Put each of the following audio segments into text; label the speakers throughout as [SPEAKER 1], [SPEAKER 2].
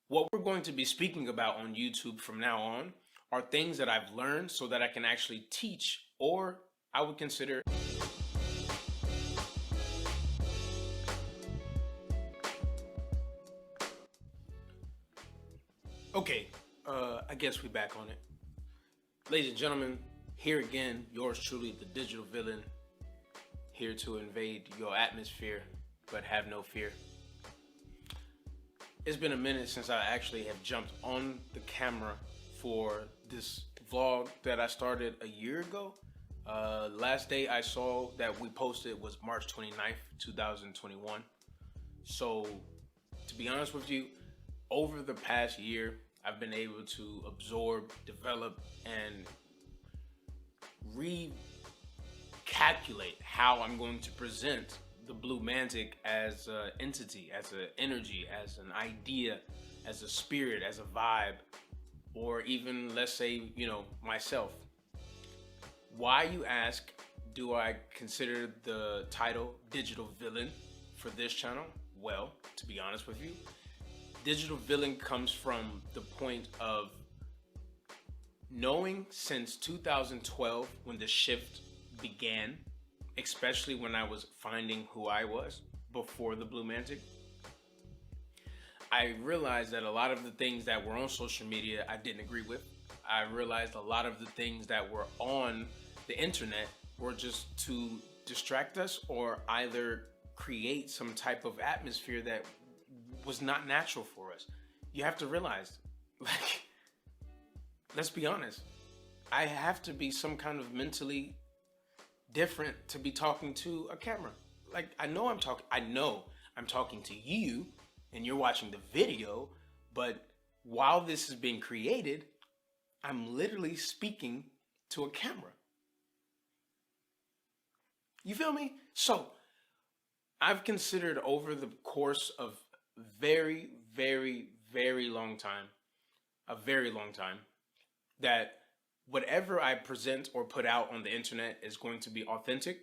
[SPEAKER 1] What we're going to be speaking about on YouTube from now on are things that I've learned so that I can actually teach, or I would consider. Okay, I guess we back on it. Ladies and gentlemen, here again, yours truly, the digital villain, here to invade your atmosphere, but have no fear. It's been a minute since I actually have jumped on the camera for this vlog that I started a year ago. Last day I saw that we posted was March 29th, 2021. So, to be honest with you, over the past year, I've been able to absorb, develop, and recalculate how I'm going to present the Blu Mantic as an entity, as an energy, as an idea, as a spirit, as a vibe, or even, let's say, myself. Why, you ask, do I consider the title digital villain for this channel? Well, to be honest with you, digital villain comes from the point of knowing since 2012 when the shift began, especially when I was finding who I was before the Blu Mantic. I realized that a lot of the things that were on social media I didn't agree with. I realized a lot of the things that were on the internet were just to distract us or either create some type of atmosphere that was not natural for us. You have to realize, let's be honest, I have to be some kind of mentally different to be talking to a camera. I know I'm talking to you and you're watching the video, but while this is being created, I'm literally speaking to a camera. You feel me? So I've considered over the course of very, very, very long time, a very long time, that whatever I present or put out on the internet is going to be authentic.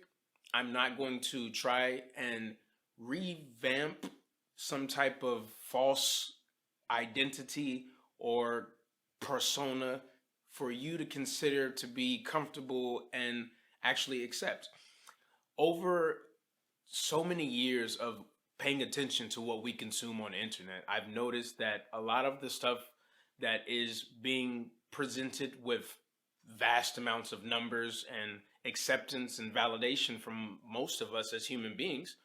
[SPEAKER 1] I'm not going to try and revamp some type of false identity or persona for you to consider to be comfortable and actually accept. Over so many years of paying attention to what we consume on the internet, I've noticed that a lot of the stuff that is being presented with vast amounts of numbers and acceptance and validation from most of us as human beings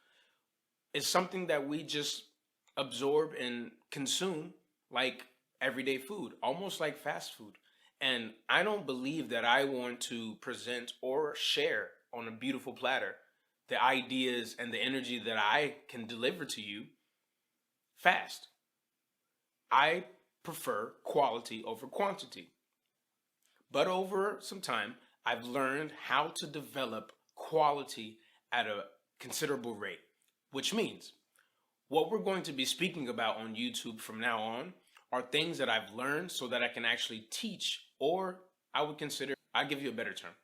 [SPEAKER 1] is something that we just absorb and consume like everyday food, almost like fast food. And I don't believe that I want to present or share on a beautiful platter the ideas and the energy that I can deliver to you fast. I prefer quality over quantity. But over some time, I've learned how to develop quality at a considerable rate, which means what we're going to be speaking about on YouTube from now on are things that I've learned so that I can actually teach, or I would consider, I'll give you a better term,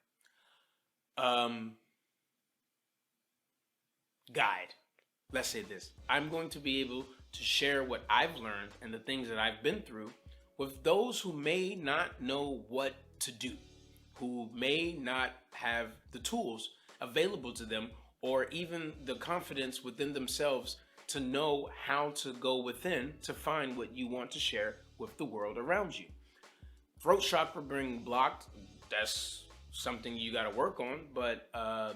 [SPEAKER 1] guide. Let's say this. I'm going to be able to share what I've learned and the things that I've been through with those who may not know what to do, who may not have the tools available to them or even the confidence within themselves to know how to go within to find what you want to share with the world around you. Throat chakra being blocked, that's something you got to work on, but I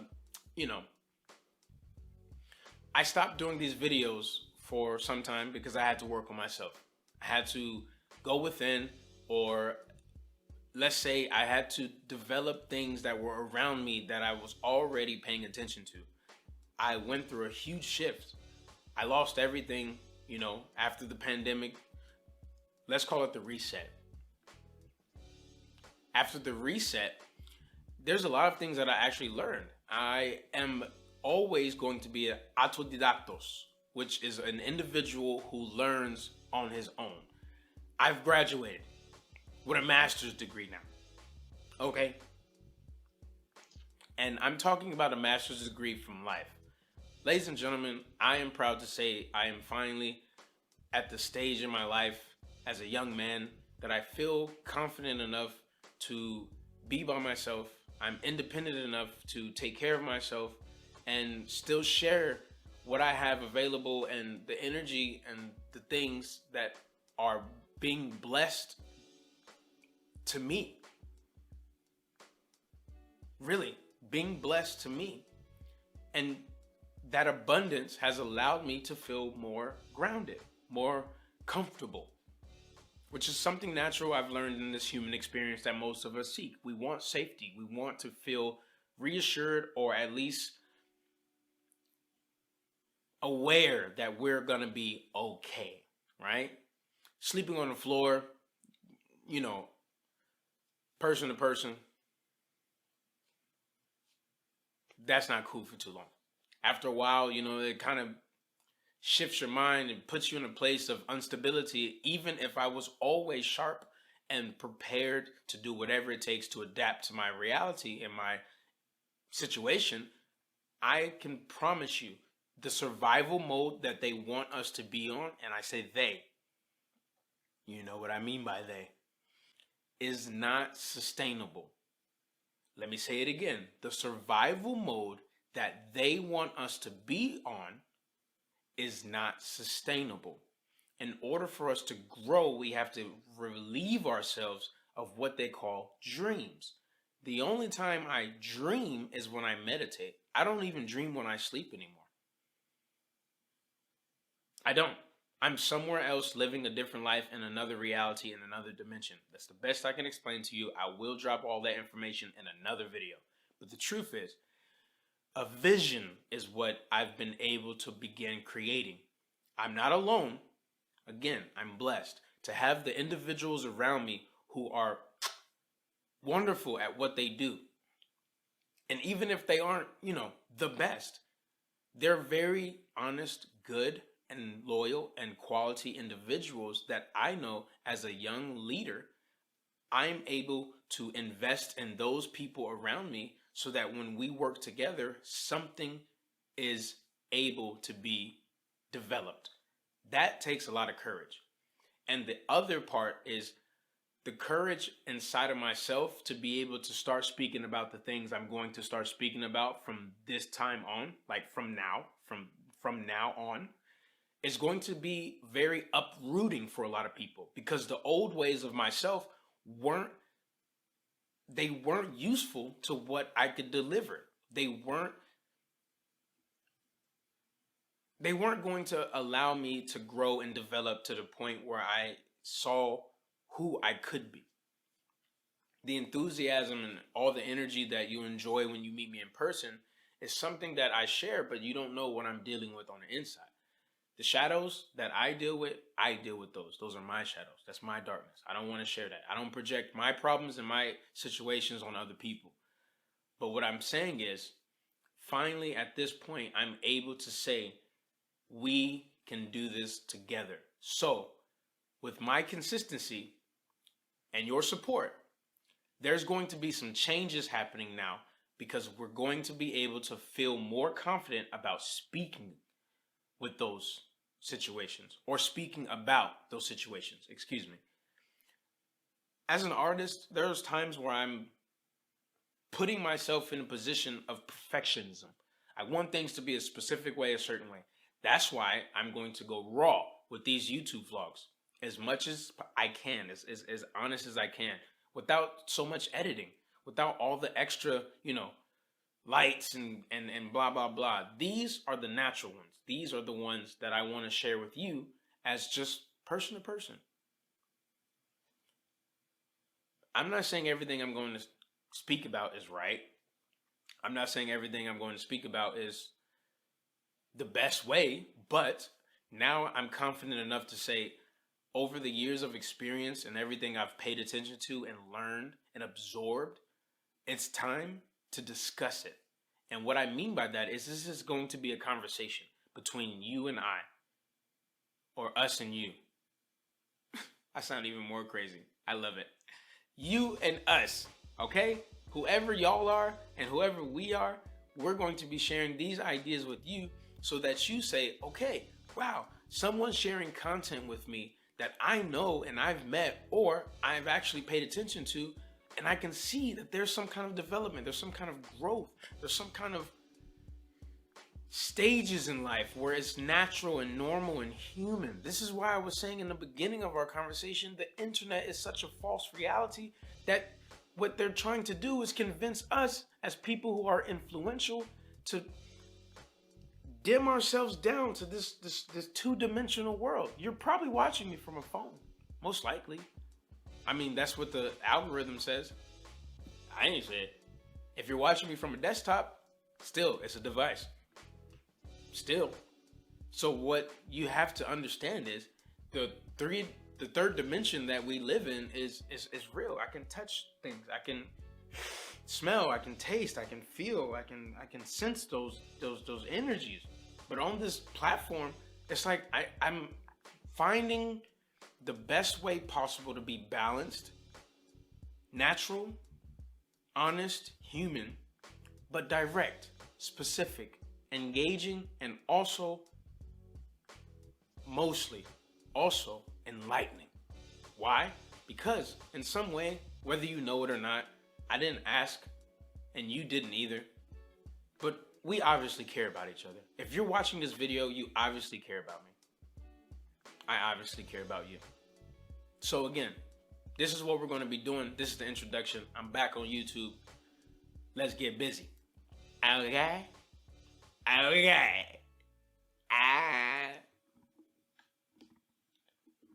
[SPEAKER 1] stopped doing these videos for some time because I had to work on myself. I had to go within, or let's say I had to develop things that were around me that I was already paying attention to. I went through a huge shift. I lost everything, after the pandemic. Let's call it the reset. After the reset, there's a lot of things that I actually learned. I am always going to be an autodidactos, which is an individual who learns on his own. I've graduated with a master's degree now, okay? And I'm talking about a master's degree from life. Ladies and gentlemen, I am proud to say I am finally at the stage in my life as a young man that I feel confident enough to be by myself. I'm independent enough to take care of myself and still share what I have available and the energy and the things that are being blessed to me. Really, being blessed to me. And that abundance has allowed me to feel more grounded, more comfortable, which is something natural I've learned in this human experience that most of us seek. We want safety. We want to feel reassured, or at least aware that we're going to be okay, right? Sleeping on the floor, person to person, that's not cool for too long. After a while, it kind of shifts your mind and puts you in a place of instability. Even if I was always sharp and prepared to do whatever it takes to adapt to my reality and my situation, I can promise you the survival mode that they want us to be on, and I say they, you know what I mean by they, is not sustainable. Let me say it again. The survival mode that they want us to be on is not sustainable. In order for us to grow, we have to relieve ourselves of what they call dreams. The only time I dream is when I meditate. I don't even dream when I sleep anymore. I don't. I'm somewhere else living a different life in another reality, in another dimension. That's the best I can explain to you. I will drop all that information in another video. But the truth is, a vision is what I've been able to begin creating. I'm not alone. Again, I'm blessed to have the individuals around me who are wonderful at what they do. And even if they aren't, the best, they're very honest, good, and loyal and quality individuals that I know as a young leader, I'm able to invest in those people around me so that when we work together, something is able to be developed. That takes a lot of courage. And the other part is the courage inside of myself to be able to start speaking about the things I'm going to start speaking about from this time on, like from now on, is going to be very uprooting for a lot of people, because the old ways of myself weren't useful to what I could deliver. They weren't going to allow me to grow and develop to the point where I saw who I could be. The enthusiasm and all the energy that you enjoy when you meet me in person is something that I share, but you don't know what I'm dealing with on the inside. The shadows that I deal with those. Those are my shadows. That's my darkness. I don't want to share that. I don't project my problems and my situations on other people. But what I'm saying is, finally at this point, I'm able to say, we can do this together. So, with my consistency and your support, there's going to be some changes happening now, because we're going to be able to feel more confident about speaking with those situations, or speaking about those situations, excuse me. As an artist, there's times where I'm putting myself in a position of perfectionism. I want things to be a specific way, a certain way. That's why I'm going to go raw with these YouTube vlogs as much as I can, as honest as I can, without so much editing, without all the extra, lights and blah, blah, blah. These are the natural ones. These are the ones that I want to share with you as just person to person. I'm not saying everything I'm going to speak about is right. I'm not saying everything I'm going to speak about is the best way, but now I'm confident enough to say, over the years of experience and everything I've paid attention to and learned and absorbed, it's time to discuss it. And what I mean by that is, this is going to be a conversation between you and I, or us and you. I sound even more crazy. I love it. You and us, okay? Whoever y'all are and whoever we are, we're going to be sharing these ideas with you so that you say, okay, wow, someone's sharing content with me that I know and I've met or I've actually paid attention to, and I can see that there's some kind of development, there's some kind of growth, there's some kind of stages in life where it's natural and normal and human. This is why I was saying in the beginning of our conversation, the internet is such a false reality that what they're trying to do is convince us as people who are influential to dim ourselves down to this two-dimensional world. You're probably watching me from a phone, most likely. I mean, that's what the algorithm says. I ain't say it. If you're watching me from a desktop, still, it's a device. Still. So what you have to understand is the third dimension that we live in is real. I can touch things. I can smell. I can taste. I can feel. I can sense those energies. But on this platform, it's like I'm finding the best way possible to be balanced, natural, honest, human, but direct, specific, engaging, and also, mostly, also enlightening. Why? Because in some way, whether you know it or not, I didn't ask and you didn't either, but we obviously care about each other. If you're watching this video, you obviously care about me. I obviously care about you. So again, this is what we're going to be doing. This is the introduction. I'm back on YouTube. Let's get busy. Okay? Okay. Ah.